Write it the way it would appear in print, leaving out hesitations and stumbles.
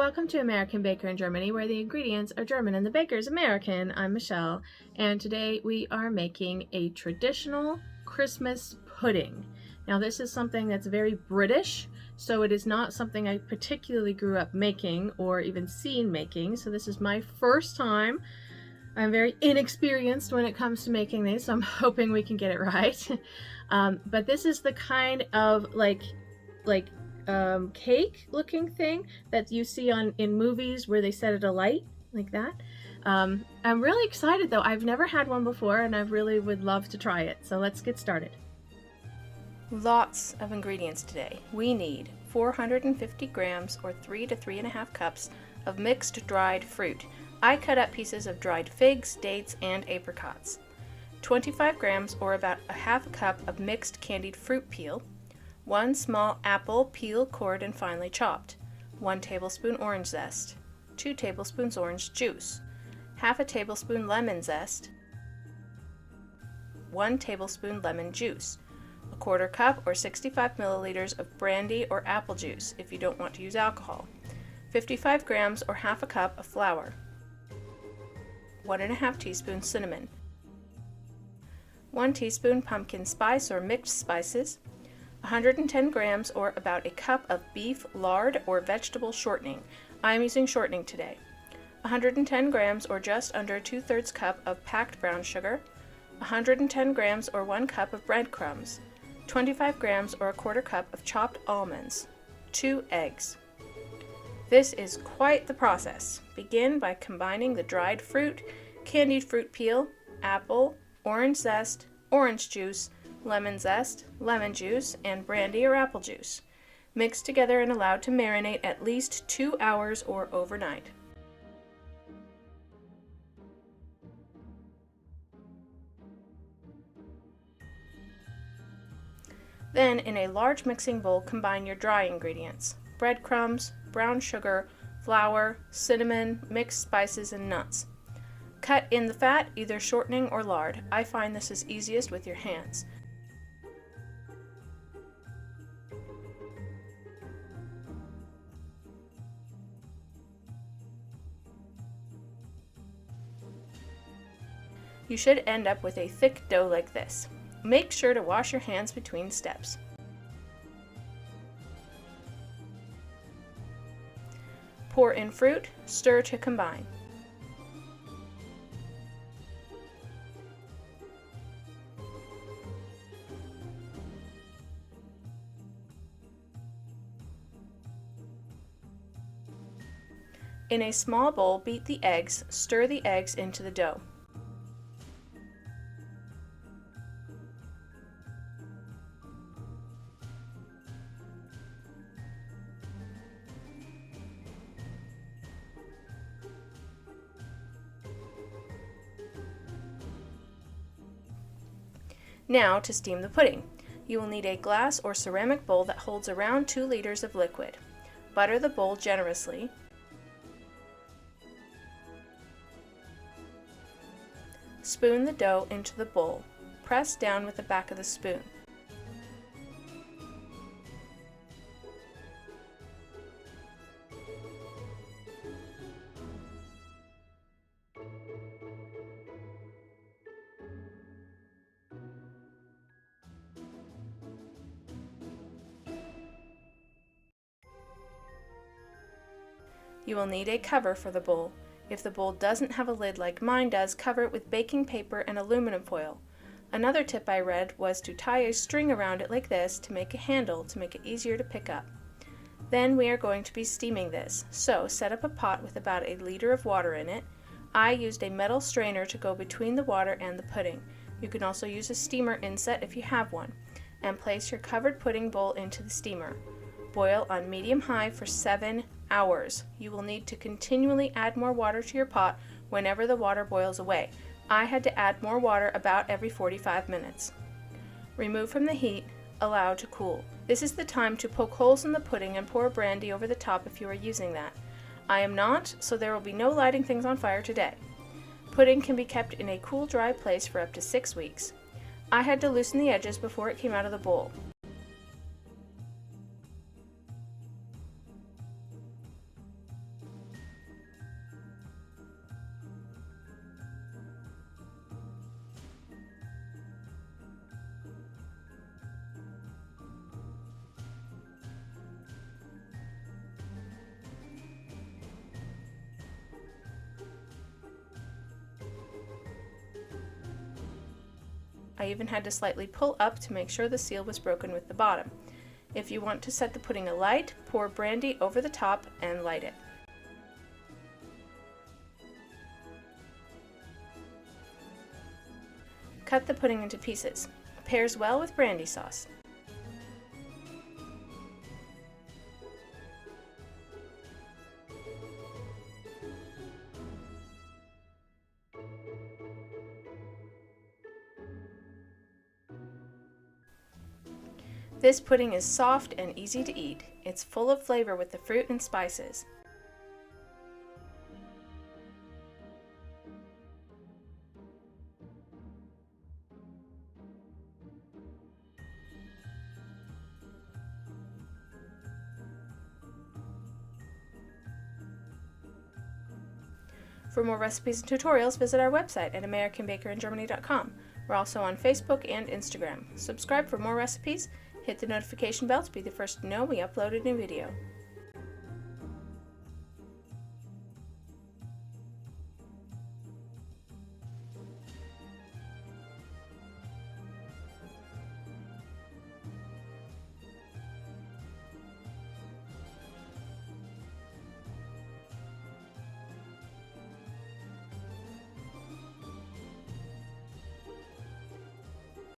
welcome to American Baker in Germany, where the ingredients are German and the baker's American. I'm Michelle, and today we are making a traditional Christmas pudding. Now, this is something that's very British, so it is not something I particularly grew up making or even seen making, so this is my first time. I'm very inexperienced when it comes to making these, so I'm hoping we can get it right. But this is the kind of cake looking thing that you see in movies where they set it alight like that. I'm really excited though. I've never had one before and I really would love to try it. So let's get started. Lots of ingredients today. We need 450 grams or 3 to 3.5 cups of mixed dried fruit. I cut up pieces of dried figs, dates, and apricots. 25 grams or about a half a cup of mixed candied fruit peel. 1 small apple, peel, cored, and finely chopped. 1 tablespoon orange zest. 2 tablespoons orange juice. Half a tablespoon lemon zest. 1 tablespoon lemon juice. A quarter cup or 65 milliliters of brandy or apple juice if you don't want to use alcohol. 55 grams or half a cup of flour. 1.5 teaspoons cinnamon. 1 teaspoon pumpkin spice or mixed spices. 110 grams or about a cup of beef lard or vegetable shortening. I am using shortening today. 110 grams or just under 2/3 cup of packed brown sugar. 110 grams or 1 cup of breadcrumbs. 25 grams or a quarter cup of chopped almonds. 2 eggs. This is quite the process. Begin by combining the dried fruit, candied fruit peel, apple, orange zest, orange juice, lemon zest, lemon juice, and brandy or apple juice. Mix together and allowed to marinate at least 2 hours or overnight. Then, in a large mixing bowl, combine your dry ingredients: breadcrumbs, brown sugar, flour, cinnamon, mixed spices, and nuts. Cut in the fat, either shortening or lard. I find this is easiest with your hands. You should end up with a thick dough like this. Make sure to wash your hands between steps. Pour in fruit, stir to combine. In a small bowl, beat the eggs, stir the eggs into the dough. Now to steam the pudding. You will need a glass or ceramic bowl that holds around 2 liters of liquid. Butter the bowl generously. Spoon the dough into the bowl. Press down with the back of the spoon. You will need a cover for the bowl. If the bowl doesn't have a lid like mine does, cover it with baking paper and aluminum foil. Another tip I read was to tie a string around it like this to make a handle to make it easier to pick up. Then we are going to be steaming this, so set up a pot with about a liter of water in it. I used a metal strainer to go between the water and the pudding. You can also use a steamer inset if you have one, and place your covered pudding bowl into the steamer. Boil on medium-high for 7 hours. You will need to continually add more water to your pot whenever the water boils away. I had to add more water about every 45 minutes. Remove from the heat, allow to cool. This is the time to poke holes in the pudding and pour brandy over the top if you are using that. I am not, so there will be no lighting things on fire today. Pudding can be kept in a cool, dry place for up to 6 weeks. I had to loosen the edges before it came out of the bowl. I even had to slightly pull up to make sure the seal was broken with the bottom. If you want to set the pudding alight, pour brandy over the top and light it. Cut the pudding into pieces. Pairs well with brandy sauce. This pudding is soft and easy to eat. It's full of flavor with the fruit and spices. For more recipes and tutorials, visit our website at americanbakerin germany.com. We're also on Facebook and Instagram. Subscribe for more recipes. Hit the notification bell to be the first to know we upload a new video.